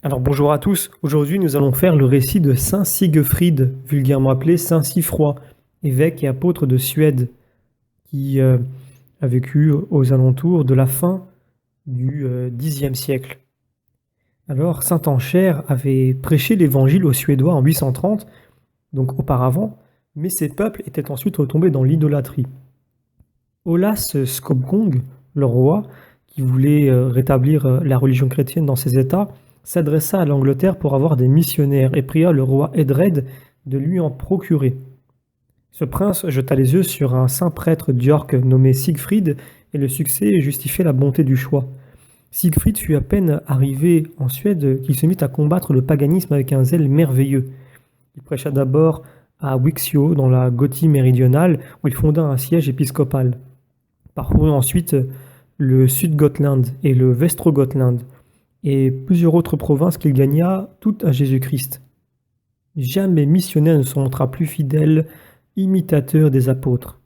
Alors bonjour à tous, aujourd'hui nous allons faire le récit de Saint Sigefrid, vulgairement appelé Saint Sigfroi, évêque et apôtre de Suède, qui a vécu aux alentours de la fin du Xe siècle. Alors Saint Anchère avait prêché l'évangile aux Suédois en 830, donc auparavant, mais ces peuples étaient ensuite retombés dans l'idolâtrie. Olas Skobkong, le roi, qui voulait rétablir la religion chrétienne dans ses États, s'adressa à l'Angleterre pour avoir des missionnaires et pria le roi Edred de lui en procurer. Ce prince jeta les yeux sur un saint prêtre d'York nommé Siegfried et le succès justifiait la bonté du choix. Siegfried fut à peine arrivé en Suède qu'il se mit à combattre le paganisme avec un zèle merveilleux. Il prêcha d'abord à Wixio dans la Gothie méridionale où il fonda un siège épiscopal. Parcourut ensuite le Sud-Gotland et le Västergötland et plusieurs autres provinces qu'il gagna toutes à Jésus-Christ. Jamais missionnaire ne se montra plus fidèle, imitateur des apôtres.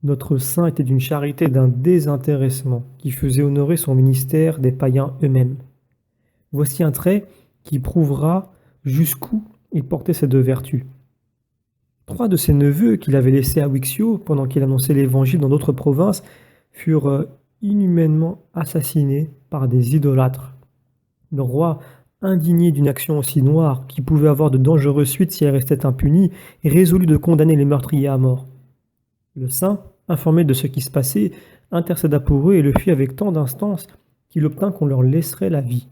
Notre saint était d'une charité et d'un désintéressement qui faisait honorer son ministère des païens eux-mêmes. Voici un trait qui prouvera jusqu'où il portait ces deux vertus. 3 de ses neveux qu'il avait laissés à Wixio pendant qu'il annonçait l'évangile dans d'autres provinces furent inhumainement assassinés par des idolâtres. Le roi, indigné d'une action aussi noire qui pouvait avoir de dangereuses suites si elle restait impunie, résolut de condamner les meurtriers à mort. Le saint, informé de ce qui se passait, intercéda pour eux et le fit avec tant d'instance qu'il obtint qu'on leur laisserait la vie.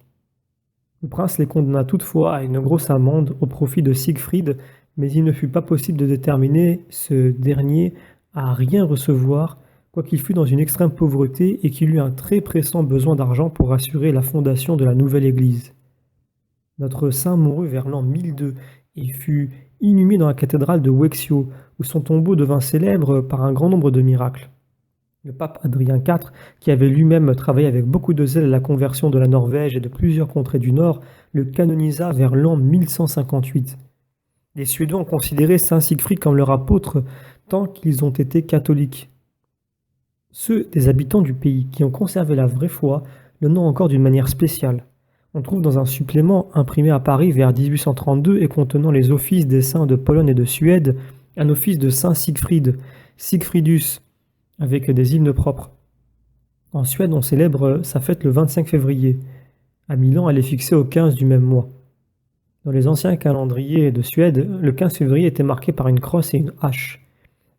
Le prince les condamna toutefois à une grosse amende au profit de Siegfried, mais il ne fut pas possible de déterminer ce dernier à rien recevoir, quoiqu'il fût dans une extrême pauvreté et qu'il eut un très pressant besoin d'argent pour assurer la fondation de la nouvelle église. Notre saint mourut vers l'an 1002 et fut inhumé dans la cathédrale de Wexio, où son tombeau devint célèbre par un grand nombre de miracles. Le pape Adrien IV, qui avait lui-même travaillé avec beaucoup de zèle à la conversion de la Norvège et de plusieurs contrées du Nord, le canonisa vers l'an 1158. Les Suédois ont considéré saint Siegfried comme leur apôtre tant qu'ils ont été catholiques. Ceux des habitants du pays qui ont conservé la vraie foi le noient encore d'une manière spéciale. On trouve dans un supplément imprimé à Paris vers 1832 et contenant les offices des saints de Pologne et de Suède, un office de saint Siegfried, Siegfriedus, avec des hymnes propres. En Suède, on célèbre sa fête le 25 février. À Milan, elle est fixée au 15 du même mois. Dans les anciens calendriers de Suède, le 15 février était marqué par une crosse et une hache.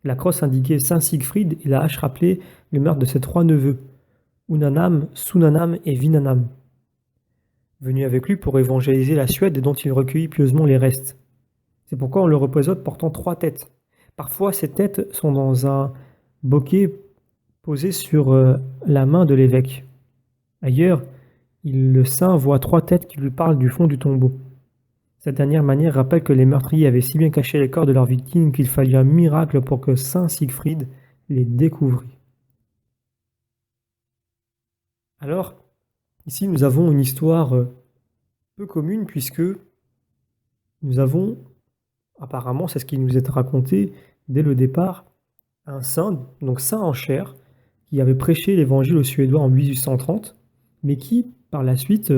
La crosse indiquait Saint Siegfried et la hache rappelait le meurtre de ses 3 neveux, Unanam, Sunanam et Vinanam, venus avec lui pour évangéliser la Suède et dont il recueillit pieusement les restes. C'est pourquoi on le représente portant 3 têtes. Parfois, ces têtes sont dans un bouquet posé sur la main de l'évêque. Ailleurs, le saint voit 3 têtes qui lui parlent du fond du tombeau. Cette dernière manière rappelle que les meurtriers avaient si bien caché les corps de leurs victimes qu'il fallut un miracle pour que saint Siegfried les découvrît. Alors, ici nous avons une histoire peu commune puisque nous avons, apparemment c'est ce qui nous est raconté dès le départ, un saint, donc saint Anchère, qui avait prêché l'évangile aux Suédois en 1830, mais qui, par la suite,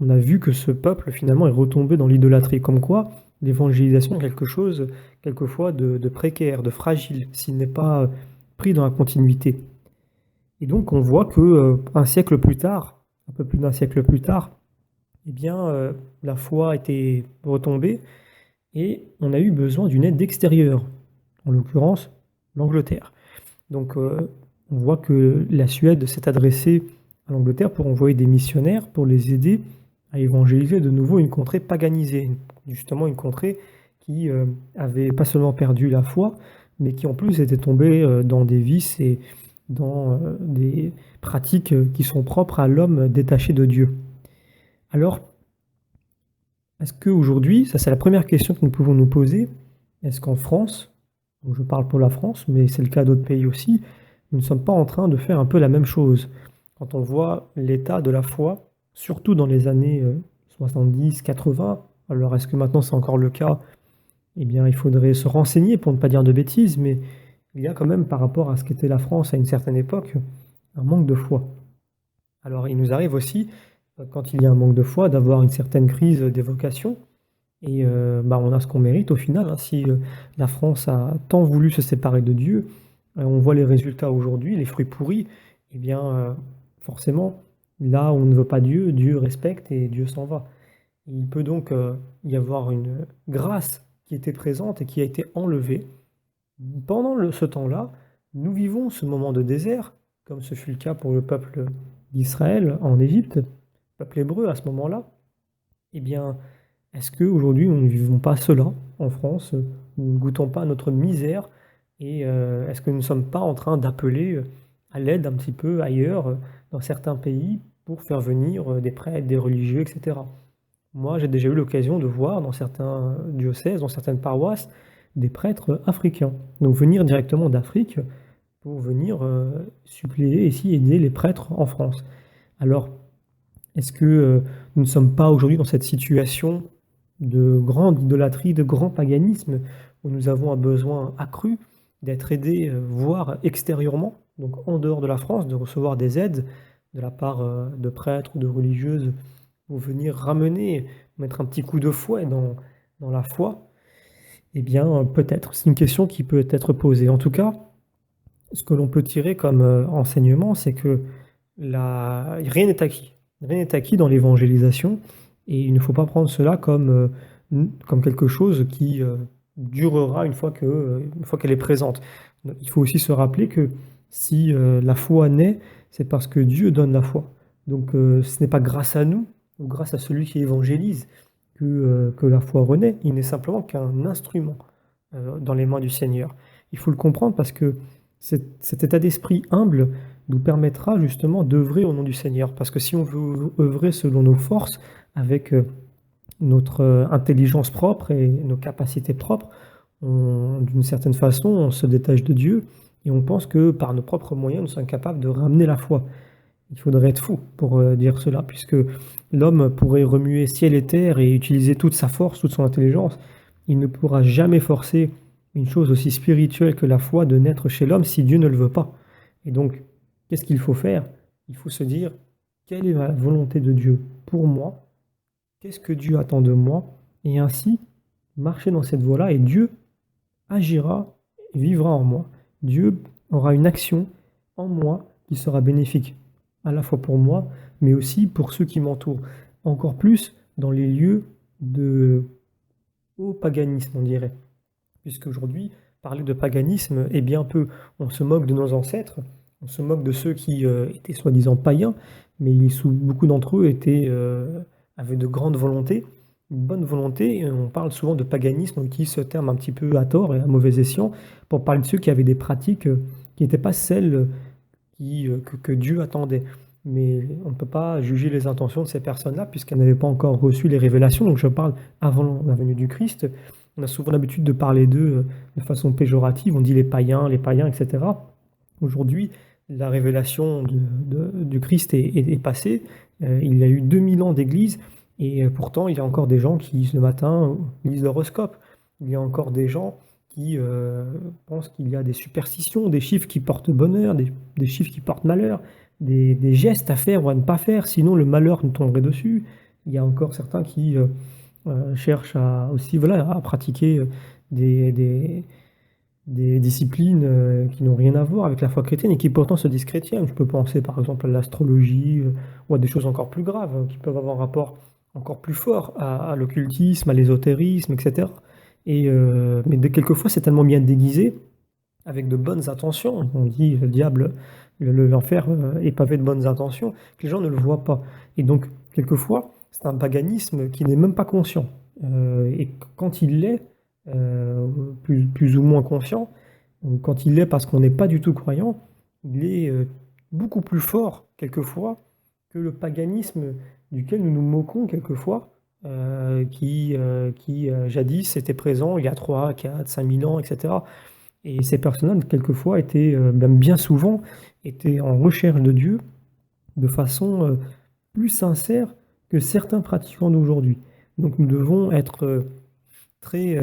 on a vu que ce peuple, finalement, est retombé dans l'idolâtrie. Comme quoi, l'évangélisation est quelque chose, quelquefois, de précaire, de fragile, s'il n'est pas pris dans la continuité. Et donc, on voit que un siècle plus tard, un peu plus d'un siècle plus tard, la foi était retombée et on a eu besoin d'une aide extérieure, en l'occurrence l'Angleterre. Donc on voit que la Suède s'est adressée à l'Angleterre pour envoyer des missionnaires, pour les aider à évangéliser de nouveau une contrée paganisée, justement une contrée qui avait pas seulement perdu la foi, mais qui en plus était tombée dans des vices et dans des pratiques qui sont propres à l'homme détaché de Dieu. Alors, est-ce qu'aujourd'hui, ça c'est la première question que nous pouvons nous poser, est-ce qu'en France, donc je parle pour la France, mais c'est le cas d'autres pays aussi, nous ne sommes pas en train de faire un peu la même chose? Quand on voit l'état de la foi, surtout dans les années 70, 80, alors est-ce que maintenant c'est encore le cas? Eh bien, il faudrait se renseigner pour ne pas dire de bêtises, mais il y a quand même par rapport à ce qu'était la France à une certaine époque, un manque de foi. Alors il nous arrive aussi quand il y a un manque de foi, d'avoir une certaine crise des vocations et on a ce qu'on mérite au final, hein. Si, la France a tant voulu se séparer de Dieu, on voit les résultats aujourd'hui, les fruits pourris et bien, forcément, là où on ne veut pas Dieu, Dieu respecte et Dieu s'en va. Il peut donc, y avoir une grâce qui était présente et qui a été enlevée. Pendant ce temps-là, nous vivons ce moment de désert, comme ce fut le cas pour le peuple d'Israël en Égypte, le peuple hébreu à ce moment-là. Eh bien, est-ce qu'aujourd'hui nous ne vivons pas cela en France? Nous ne goûtons pas notre misère et est-ce que nous ne sommes pas en train d'appeler, à l'aide un petit peu ailleurs, dans certains pays pour faire venir, des prêtres, des religieux et cetera? Moi, j'ai déjà eu l'occasion de voir dans certains diocèses, dans certaines paroisses, des prêtres africains. Donc venir directement d'Afrique pour venir, suppléer ici, aider les prêtres en France. Alors, est-ce que, nous ne sommes pas aujourd'hui dans cette situation de grande idolâtrie, de grand paganisme, où nous avons un besoin accru d'être aidés, voire extérieurement, donc en dehors de la France, de recevoir des aides de la part, de prêtres ou de religieuses pour venir ramener, mettre un petit coup de fouet dans la foi? Eh bien, peut-être. C'est une question qui peut être posée. En tout cas, ce que l'on peut tirer comme, enseignement, c'est que rien n'est acquis. Rien n'est acquis dans l'évangélisation et il ne faut pas prendre cela comme, comme quelque chose qui, durera une fois qu'elle est présente. Il faut aussi se rappeler que si, la foi naît, c'est parce que Dieu donne la foi. Donc, ce n'est pas grâce à nous ou grâce à celui qui évangélise que la foi renaît. Il n'est simplement qu'un instrument, dans les mains du Seigneur. Il faut le comprendre parce que cet état d'esprit humble nous permettra justement d'œuvrer au nom du Seigneur. Parce que si on veut œuvrer selon nos forces, avec notre intelligence propre et nos capacités propres, d'une certaine façon, on se détache de Dieu et on pense que par nos propres moyens, nous sommes capables de ramener la foi. Il faudrait être fou pour dire cela, puisque l'homme pourrait remuer ciel et terre et utiliser toute sa force, toute son intelligence. Il ne pourra jamais forcer une chose aussi spirituelle que la foi de naître chez l'homme si Dieu ne le veut pas. Et donc, qu'est-ce qu'il faut faire? Il faut se dire, quelle est la volonté de Dieu pour moi? Qu'est-ce que Dieu attend de moi? Et ainsi, marcher dans cette voie-là et Dieu agira, vivra en moi. Dieu aura une action en moi qui sera bénéfique, à la fois pour moi, mais aussi pour ceux qui m'entourent. Encore plus dans les lieux de haut paganisme, on dirait. Puisqu'aujourd'hui, parler de paganisme est bien peu. On se moque de nos ancêtres, on se moque de ceux qui étaient soi-disant païens, mais beaucoup d'entre eux avaient de grandes volontés, une bonne volonté. Et on parle souvent de paganisme, on utilise ce terme un petit peu à tort et à mauvais escient pour parler de ceux qui avaient des pratiques qui n'étaient pas celles que Dieu attendait. Mais on ne peut pas juger les intentions de ces personnes-là puisqu'elles n'avaient pas encore reçu les révélations. Donc je parle avant la venue du Christ. On a souvent l'habitude de parler d'eux de façon péjorative. On dit les païens, etc. Aujourd'hui, la révélation du Christ est passée. Il y a eu 2000 ans d'église et pourtant il y a encore des gens qui, le matin, lisent l'horoscope. Il y a encore des gens qui pensent qu'il y a des superstitions, des chiffres qui portent bonheur, des chiffres qui portent malheur, des gestes à faire ou à ne pas faire, sinon le malheur nous tomberait dessus. Il y a encore certains qui cherchent aussi voilà, à pratiquer des, des- des disciplines qui n'ont rien à voir avec la foi chrétienne et qui pourtant se disent chrétiennes. Je peux penser par exemple à l'astrologie ou à des choses encore plus graves qui peuvent avoir un rapport encore plus fort à l'occultisme, à l'ésotérisme, etc. Mais quelquefois c'est tellement bien déguisé avec de bonnes intentions. On dit le diable, l'enfer est pavé de bonnes intentions, que les gens ne le voient pas. Et donc, quelquefois, c'est un paganisme qui n'est même pas conscient. Et quand il l'est, euh, plus ou moins conscient, ou quand il l'est parce qu'on n'est pas du tout croyant, il est beaucoup plus fort, quelquefois, que le paganisme duquel nous nous moquons quelquefois, qui jadis était présent il y a 3, 4, 5 000 ans, etc. Et ces personnes-là, quelquefois, même bien souvent, étaient en recherche de Dieu de façon plus sincère que certains pratiquants d'aujourd'hui. Donc nous devons être très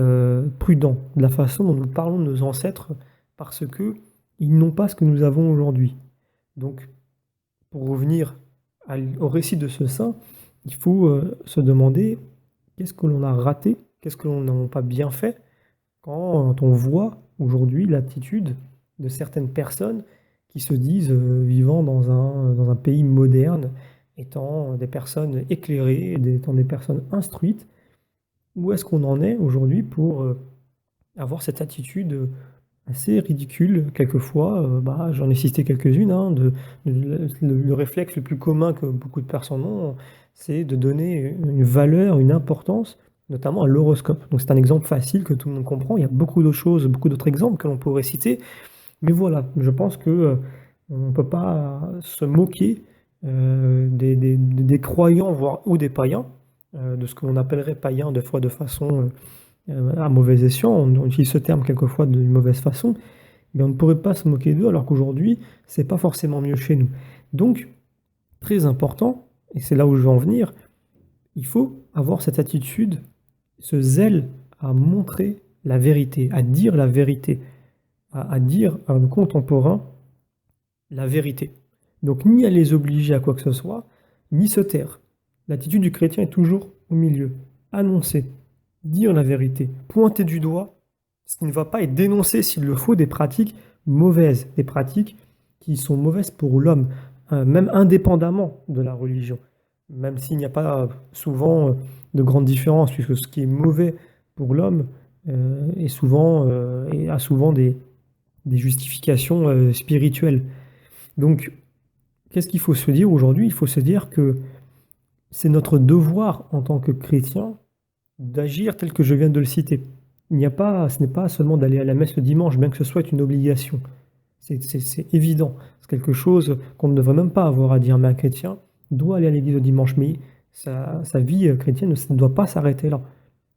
prudents de la façon dont nous parlons de nos ancêtres parce que ils n'ont pas ce que nous avons aujourd'hui. Donc, pour revenir au récit de ce saint, il faut se demander qu'est-ce que l'on a raté, qu'est-ce que l'on n'a pas bien fait quand on voit aujourd'hui l'attitude de certaines personnes qui se disent vivant dans un pays moderne, étant des personnes éclairées, étant des personnes instruites. Où est-ce qu'on en est aujourd'hui pour avoir cette attitude assez ridicule quelquefois, bah, j'en ai cité quelques-unes, hein, le réflexe le plus commun que beaucoup de personnes ont, c'est de donner une valeur, une importance, notamment à l'horoscope. Donc c'est un exemple facile que tout le monde comprend. Il y a beaucoup d'autres choses, beaucoup d'autres exemples que l'on pourrait citer, mais voilà, je pense que, on ne peut pas se moquer, des croyants, voire ou des païens, de ce que l'on appellerait païens des fois de façon, à mauvais escient. On utilise ce terme quelquefois d'une mauvaise façon, mais on ne pourrait pas se moquer d'eux alors qu'aujourd'hui, c'est pas forcément mieux chez nous. Donc, très important, et c'est là où je veux en venir, il faut avoir cette attitude, ce zèle à montrer la vérité, à dire la vérité, à dire à nos contemporains la vérité. Donc, ni à les obliger à quoi que ce soit, ni se taire. L'attitude du chrétien est toujours au milieu. Annoncer, dire la vérité, pointer du doigt ce qui ne va pas et dénoncer, s'il le faut, des pratiques mauvaises, des pratiques qui sont mauvaises pour l'homme, même indépendamment de la religion. Même s'il n'y a pas souvent de grandes différences, puisque ce qui est mauvais pour l'homme est souvent, et a souvent des justifications spirituelles. Donc, qu'est-ce qu'il faut se dire aujourd'hui? Il faut se dire que c'est notre devoir en tant que chrétien d'agir tel que je viens de le citer. Il n'y a pas, ce n'est pas seulement d'aller à la messe le dimanche, bien que ce soit une obligation. C'est évident. C'est quelque chose qu'on ne devrait même pas avoir à dire, mais un chrétien doit aller à l'église le dimanche, mais sa vie chrétienne ne doit pas s'arrêter là.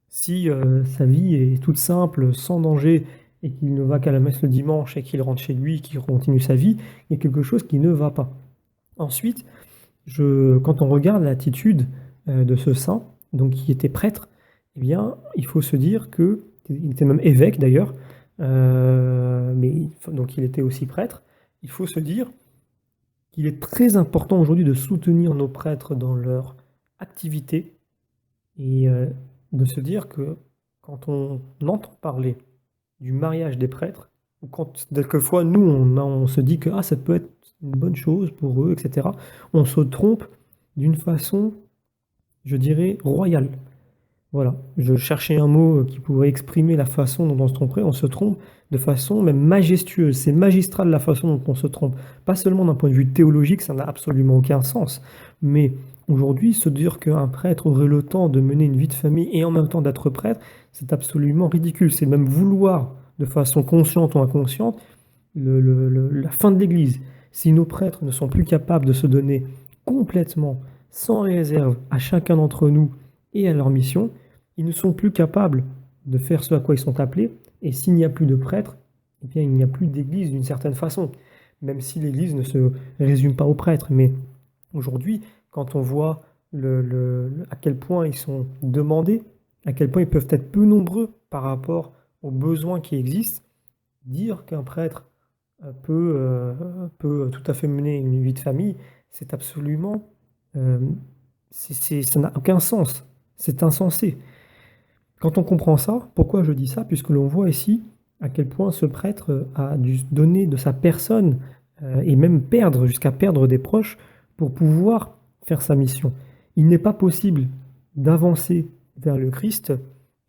Si sa vie est toute simple, sans danger, et qu'il ne va qu'à la messe le dimanche et qu'il rentre chez lui, qu'il continue sa vie, il y a quelque chose qui ne va pas. Ensuite, quand on regarde l'attitude de ce saint, donc qui était prêtre, eh bien, il faut se dire que, il était même évêque d'ailleurs, donc il était aussi prêtre. Il faut se dire qu'il est très important aujourd'hui de soutenir nos prêtres dans leur activité et de se dire que quand on entend parler du mariage des prêtres, ou quand quelquefois nous on se dit que ah, ça peut être une bonne chose pour eux, etc., on se trompe d'une façon, je dirais, royale. Voilà, je cherchais un mot qui pourrait exprimer la façon dont on se tromperait. On se trompe de façon même majestueuse. C'est magistral la façon dont on se trompe. Pas seulement d'un point de vue théologique, ça n'a absolument aucun sens. Mais aujourd'hui, se dire qu'un prêtre aurait le temps de mener une vie de famille et en même temps d'être prêtre, c'est absolument ridicule. C'est même vouloir, de façon consciente ou inconsciente, la fin de l'Église. Si nos prêtres ne sont plus capables de se donner complètement, sans réserve, à chacun d'entre nous, et à leur mission, ils ne sont plus capables de faire ce à quoi ils sont appelés, et s'il n'y a plus de prêtres, eh bien il n'y a plus d'église d'une certaine façon, même si l'église ne se résume pas aux prêtres. Mais aujourd'hui, quand on voit à quel point ils sont demandés, à quel point ils peuvent être peu nombreux par rapport aux besoins qui existent, dire qu'un prêtre peut tout à fait mener une vie de famille, c'est absolument... euh, ça n'a aucun sens. C'est insensé. Quand on comprend ça, pourquoi je dis ça? Puisque l'on voit ici à quel point ce prêtre a dû donner de sa personne et même perdre, jusqu'à perdre des proches pour pouvoir faire sa mission. Il n'est pas possible d'avancer vers le Christ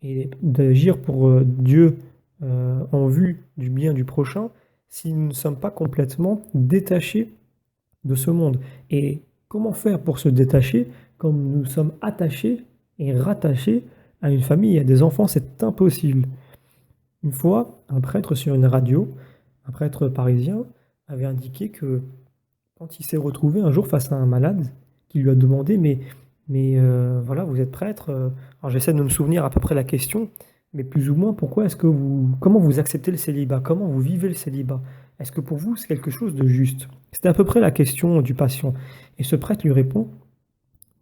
et d'agir pour Dieu en vue du bien du prochain si nous ne sommes pas complètement détachés de ce monde. Et comment faire pour se détacher comme nous sommes attachés et rattachés à une famille et à des enfants? C'est impossible. Une fois, un prêtre sur une radio, un prêtre parisien, avait indiqué que quand il s'est retrouvé un jour face à un malade, qui lui a demandé, voilà, vous êtes prêtre, alors j'essaie de me souvenir à peu près la question, mais plus ou moins, comment vous acceptez le célibat? Comment vous vivez le célibat? Est-ce que pour vous, c'est quelque chose de juste? C'était à peu près la question du patient. Et ce prêtre lui répond,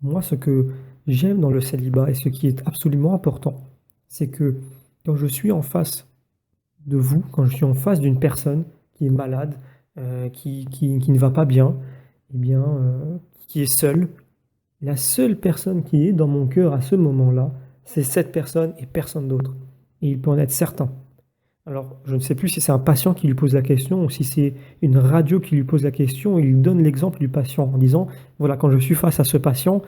moi, ce que j'aime dans le célibat et ce qui est absolument important, c'est que quand je suis en face de vous, quand je suis en face d'une personne qui est malade, qui ne va pas bien, qui est seul. La seule personne qui est dans mon cœur à ce moment-là, c'est cette personne et personne d'autre. Et il peut en être certain. Alors, je ne sais plus si c'est un patient qui lui pose la question ou si c'est une radio qui lui pose la question et il donne l'exemple du patient en disant, voilà, quand je suis face à ce patient,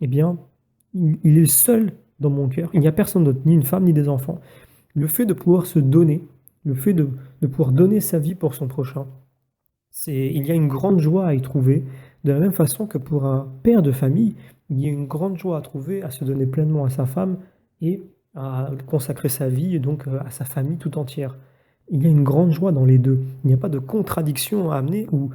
eh bien, il est seul dans mon cœur. Il n'y a personne d'autre, ni une femme, ni des enfants. Le fait de pouvoir se donner, le fait de pouvoir donner sa vie pour son prochain, il y a une grande joie à y trouver, de la même façon que pour un père de famille, il y a une grande joie à trouver à se donner pleinement à sa femme et à consacrer sa vie donc à sa famille tout entière. Il y a une grande joie dans les deux. Il n'y a pas de contradiction à amener ou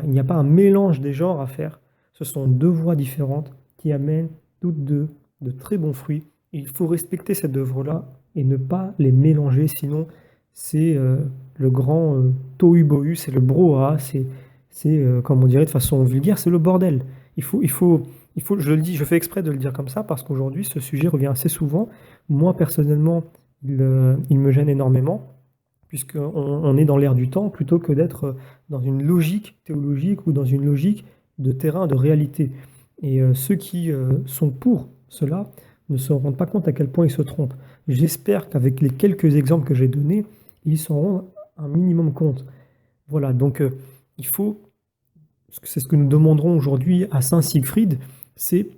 il n'y a pas un mélange des genres à faire. Ce sont deux voies différentes qui amènent toutes deux de très bons fruits. Et il faut respecter ces deux voies-là et ne pas les mélanger, sinon c'est le grand tohu-bohu, c'est le brouhaha, comme on dirait de façon vulgaire, c'est le bordel. Je le dis, je fais exprès de le dire comme ça parce qu'aujourd'hui, ce sujet revient assez souvent. Moi, personnellement, il me gêne énormément, puisqu'on est dans l'ère du temps plutôt que d'être dans une logique théologique ou dans une logique de terrain, de réalité. Et ceux qui sont pour cela ne se rendent pas compte à quel point ils se trompent. J'espère qu'avec les quelques exemples que j'ai donnés, ils s'en rendent un minimum compte. Voilà, donc il faut, c'est ce que nous demanderons aujourd'hui à Saint Siegfried, c'est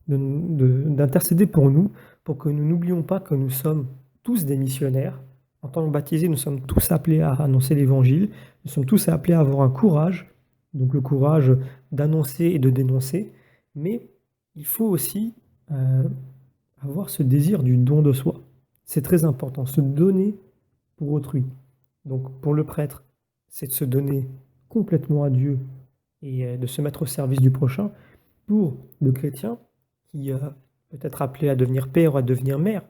d'intercéder pour nous, pour que nous n'oublions pas que nous sommes tous des missionnaires. En tant que baptisés, nous sommes tous appelés à annoncer l'Évangile, nous sommes tous appelés à avoir un courage, donc le courage d'annoncer et de dénoncer, mais il faut aussi avoir ce désir du don de soi. C'est très important, se donner pour autrui. Donc pour le prêtre, c'est de se donner complètement à Dieu et de se mettre au service du prochain. Pour le chrétien, qui peut être appelé à devenir père ou à devenir mère,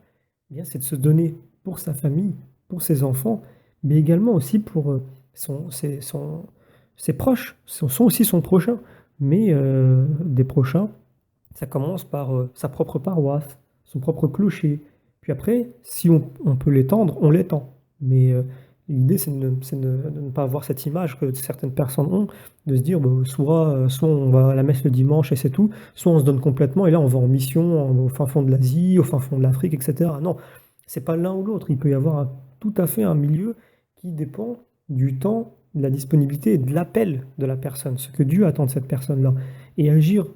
eh bien, c'est de se donner pour sa famille, pour ses enfants, mais également aussi pour ses proches, sont aussi son prochain. Mais des prochains, ça commence par sa propre paroisse, son propre clocher. Puis après, si on peut l'étendre, on l'étend. Mais l'idée, c'est de ne pas avoir cette image que certaines personnes ont, de se dire, bah, soit on va à la messe le dimanche et c'est tout, soit on se donne complètement et là on va en mission au fin fond de l'Asie, au fin fond de l'Afrique, etc. Non, c'est pas l'un ou l'autre. Il peut y avoir tout à fait un milieu qui dépend du temps, de la disponibilité et de l'appel de la personne, ce que Dieu attend de cette personne-là. Et agir,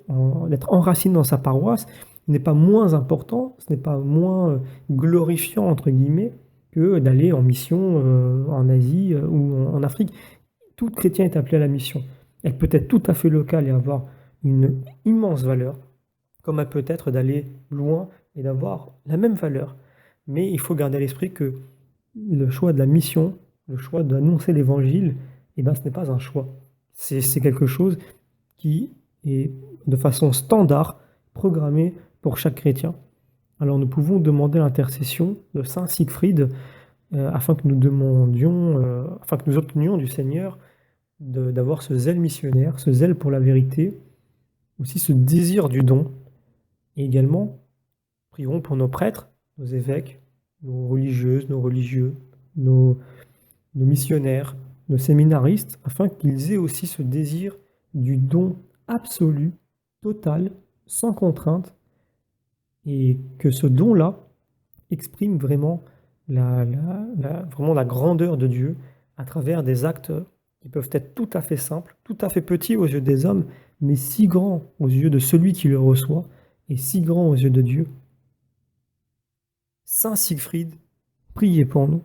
d'être enraciné dans sa paroisse n'est pas moins important, ce n'est pas moins glorifiant, entre guillemets, que d'aller en mission en Asie ou en Afrique. Tout chrétien est appelé à la mission. Elle peut être tout à fait locale et avoir une immense valeur, comme elle peut être d'aller loin et d'avoir la même valeur. Mais il faut garder à l'esprit que le choix de la mission, le choix d'annoncer l'évangile, eh ben, ce n'est pas un choix. C'est quelque chose qui est de façon standard programmé pour chaque chrétien. Alors nous pouvons demander l'intercession de Saint Siegfried afin que afin que nous obtenions du Seigneur d'avoir ce zèle missionnaire, ce zèle pour la vérité, aussi ce désir du don. Et également, prions pour nos prêtres, nos évêques, nos religieuses, nos religieux, nos missionnaires, nos séminaristes, afin qu'ils aient aussi ce désir du don absolu, total, sans contrainte, et que ce don-là exprime vraiment vraiment la grandeur de Dieu à travers des actes qui peuvent être tout à fait simples, tout à fait petits aux yeux des hommes, mais si grands aux yeux de celui qui le reçoit, et si grands aux yeux de Dieu. Saint Siegfried, priez pour nous.